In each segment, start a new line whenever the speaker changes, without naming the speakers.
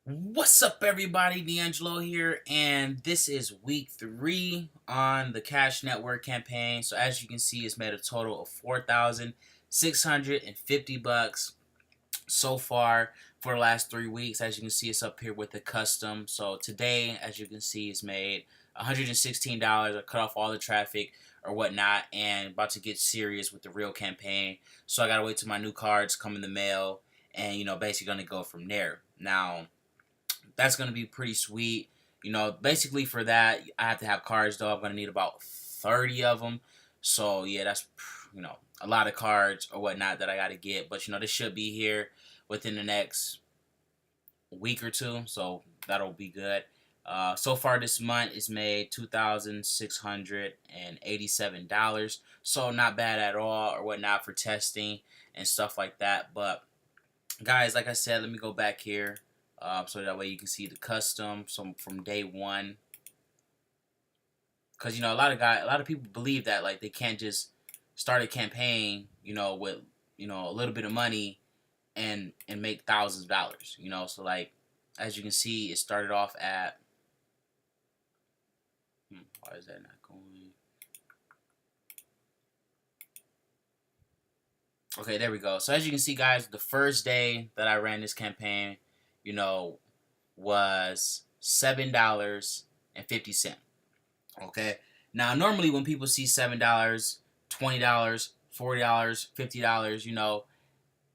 What's up, everybody? DeAngelo here, and this is week 3 on the Cash Network campaign. So, as you can see, it's made a total of $4,650 so far for the last 3 weeks. As you can see, it's up here with the custom. So, today, as you can see, it's made $116. I cut off all the traffic or whatnot, and about to get serious with the real campaign. So, I gotta wait till my new cards come in the mail, and basically gonna go from there. Now, that's going to be pretty sweet. Basically for that, I have to have cards though. I'm going to need about 30 of them. So yeah, that's a lot of cards or whatnot that I got to get. But this should be here within the next week or two. So that'll be good. So far this month it's made $2,687. So not bad at all or whatnot for testing and stuff like that. But guys, like I said, let me go back here. So that way you can see the custom from day one. Because a lot of people believe that like they can't just start a campaign, with a little bit of money and make thousands of dollars. So like as you can see, it started off at why is that not going? Okay, there we go. So as you can see, guys, the first day that I ran this campaign, you know, was $7.50. Okay. Now normally when people see $7, $20, $40, $50,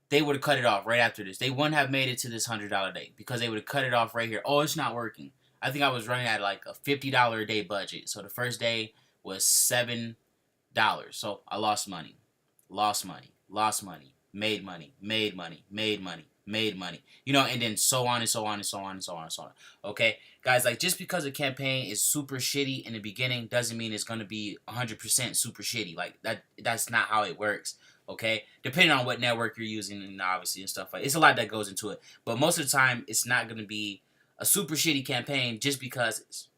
they would have cut it off right after this. They wouldn't have made it to this $100 day because they would have cut it off right here. Oh, it's not working. I think I was running at like a $50 a day budget. So the first day was $7. So I lost money. Lost money. Lost money. Made money. Made money. Made money. Made money. And then so on and so on and so on and so on and so on. Okay? Guys, like just because a campaign is super shitty in the beginning doesn't mean it's gonna be 100% super shitty. Like that's not how it works. Okay, depending on what network you're using and obviously and stuff like it's a lot that goes into it. But most of the time, it's not gonna be a super shitty campaign just because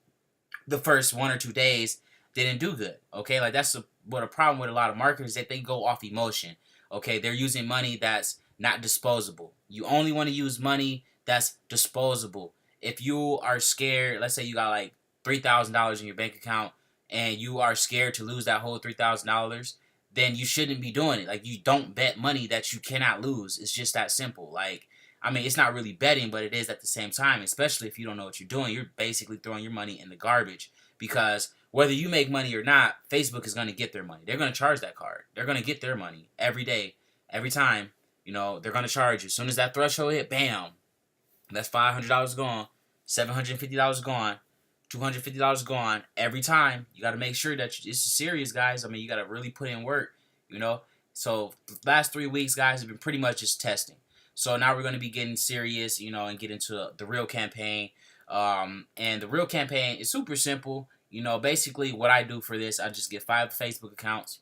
the first 1 or 2 days didn't do good. Okay, like that's what a problem with a lot of marketers is that they go off emotion. Okay, they're using money that's not disposable. You only want to use money that's disposable. If you are scared, let's say you got like $3,000 in your bank account and you are scared to lose that whole $3,000, then you shouldn't be doing it. Like you don't bet money that you cannot lose. It's just that simple. Like I mean, it's not really betting, but it is at the same time, especially if you don't know what you're doing. You're basically throwing your money in the garbage because whether you make money or not, Facebook is going to get their money. They're going to charge that card. They're going to get their money every day, every time. They're going to charge you. As soon as that threshold hit, bam, that's $500 gone, $750 gone, $250 gone every time. You got to make sure that it's serious, guys. I mean, you got to really put in work, you know. So the last 3 weeks, guys, have been pretty much just testing. So now we're going to be getting serious, and get into the real campaign. And the real campaign is super simple. Basically what I do for this, I just get 5 Facebook accounts.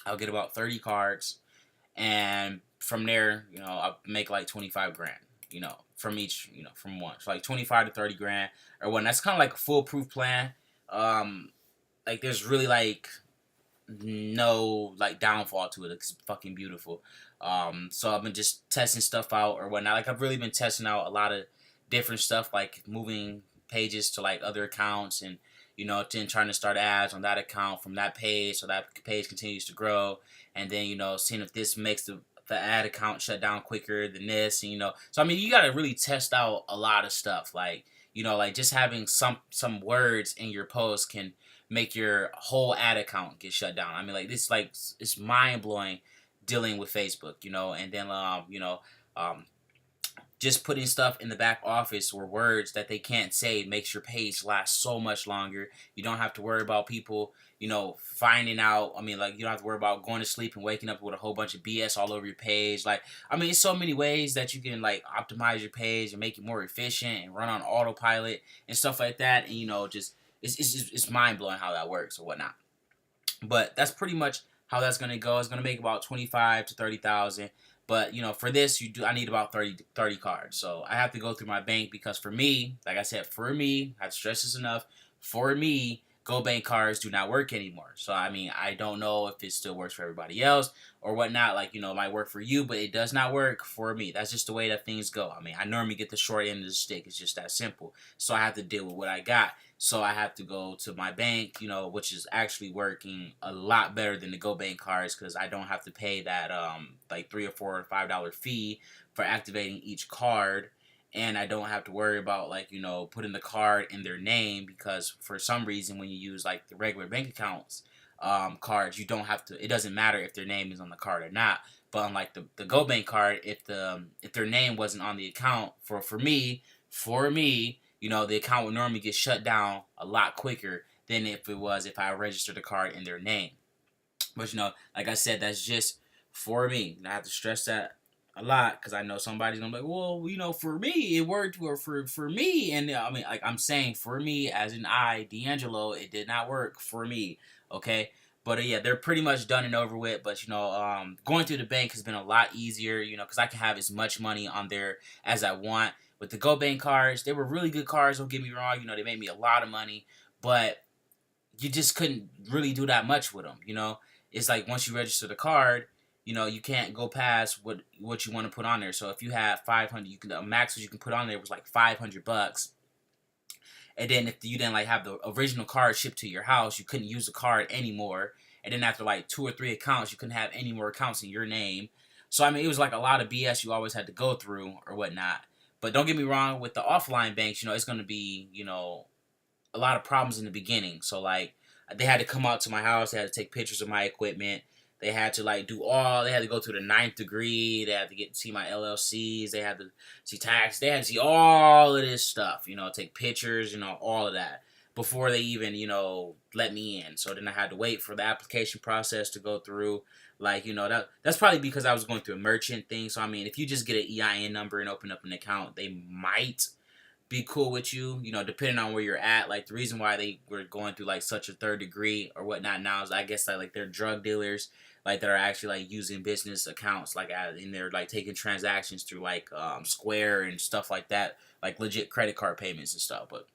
I'll get about 30 cards. And from there, I'll make like 25 grand, from each, from one. So like 25 to 30 grand or one. That's kind of like a foolproof plan. Like there's really like no like downfall to it. It's fucking beautiful. So I've been just testing stuff out or whatnot. Like I've really been testing out a lot of different stuff, like moving pages to like other accounts and then trying to start ads on that account from that page so that page continues to grow, and then seeing if this makes the ad account shut down quicker than this, and so I mean you gotta really test out a lot of stuff, like like just having some words in your post can make your whole ad account get shut down. I mean, like this, like it's mind blowing dealing with Facebook, and then um, just putting stuff in the back office or words that they can't say makes your page last so much longer. You don't have to worry about people, finding out. I mean, like you don't have to worry about going to sleep and waking up with a whole bunch of BS all over your page. Like, I mean, it's so many ways that you can like optimize your page and make it more efficient and run on autopilot and stuff like that. And just it's mind blowing how that works or whatnot. But that's pretty much how that's gonna go. It's gonna make about 25 to 30,000. But for this, I need about 30 cards. So I have to go through my bank because for me, like I said, for me, I stress this enough. For me, Go Bank cards do not work anymore. So I mean, I don't know if it still works for everybody else or whatnot. Like, it might work for you, but it does not work for me. That's just the way that things go. I mean, I normally get the short end of the stick. It's just that simple. So I have to deal with what I got. So I have to go to my bank, which is actually working a lot better than the Go Bank cards, because I don't have to pay that like $3 or $4 or $5 fee for activating each card. And I don't have to worry about, like, putting the card in their name, because for some reason when you use like the regular bank accounts cards, you don't have to. It doesn't matter if their name is on the card or not. But unlike the Go Bank card, if their name wasn't on the account for me, the account would normally get shut down a lot quicker than if I registered the card in their name. But like I said, that's just for me. And I have to stress that a lot, because I know somebody's gonna be like, well, for me it worked, or for me, and I mean, like, I'm saying for me as in DeAngelo, it did not work for me. Okay. But yeah, they're pretty much done and over with. But going through the bank has been a lot easier, because I can have as much money on there as I want. With the Go Bank cards, they were really good cards, don't get me wrong. They made me a lot of money, but you just couldn't really do that much with them. It's like once you register the card, you can't go past what you want to put on there. So if you have 500, the max you can put on there was like $500. And then if you didn't like have the original card shipped to your house, you couldn't use the card anymore. And then after like 2 or 3 accounts, you couldn't have any more accounts in your name. So I mean, it was like a lot of BS you always had to go through or whatnot. But don't get me wrong, with the offline banks, it's going to be, a lot of problems in the beginning. So like, they had to come out to my house. They had to take pictures of my equipment. They had to like they had to go to the 9th degree. They had to see my LLCs. They had to see tax. They had to see all of this stuff, take pictures, all of that before they even, let me in. So then I had to wait for the application process to go through. Like, that's probably because I was going through a merchant thing. So I mean, if you just get an EIN number and open up an account, they might be cool with you, depending on where you're at. Like, the reason why they were going through like such a 3rd degree or whatnot now is, I guess, like they're drug dealers, like, that are actually like using business accounts, like, and they're like taking transactions through like Square and stuff like that, like legit credit card payments and stuff. But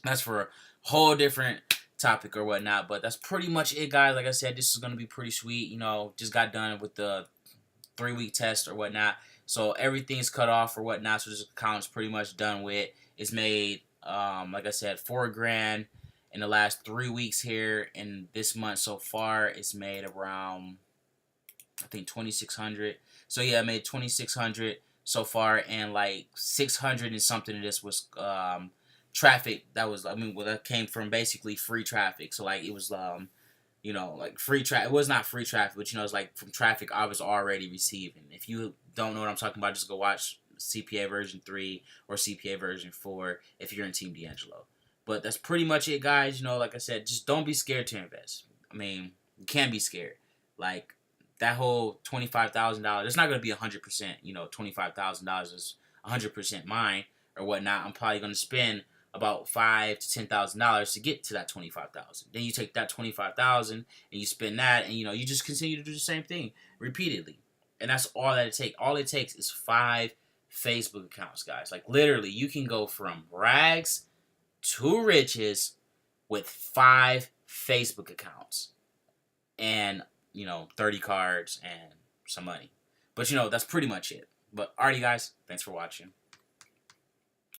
that's for a whole different topic or whatnot. But that's pretty much it, guys. Like I said, this is gonna be pretty sweet. Just got done with the 3-week test or whatnot. So everything's cut off or whatnot. So this account's pretty much done with. It's made, like I said, $4,000 in the last 3 weeks here. And this month so far, it's made around, I think, 2,600. So yeah, I made 2,600 so far, and like 600 and something of this was traffic. That came from basically free traffic. So like, it was like free traffic. It was not free traffic, but it's like from traffic I was already receiving. If you don't know what I'm talking about, just go watch CPA version 3 or CPA version 4 if you're in TeamDeAngelo. But that's pretty much it, guys. Like I said, just don't be scared to invest. I mean, you can't be scared. Like, that whole $25,000, it's not going to be 100%, $25,000 is 100% mine or whatnot. I'm probably going to spend about $5,000 to $10,000 to get to that $25,000. Then you take that $25,000 and you spend that, and you just continue to do the same thing repeatedly. And that's all that it takes. All it takes is 5 Facebook accounts, guys. Like, literally, you can go from rags to riches with 5 Facebook accounts and 30 cards and some money. But that's pretty much it. But alrighty, guys, thanks for watching.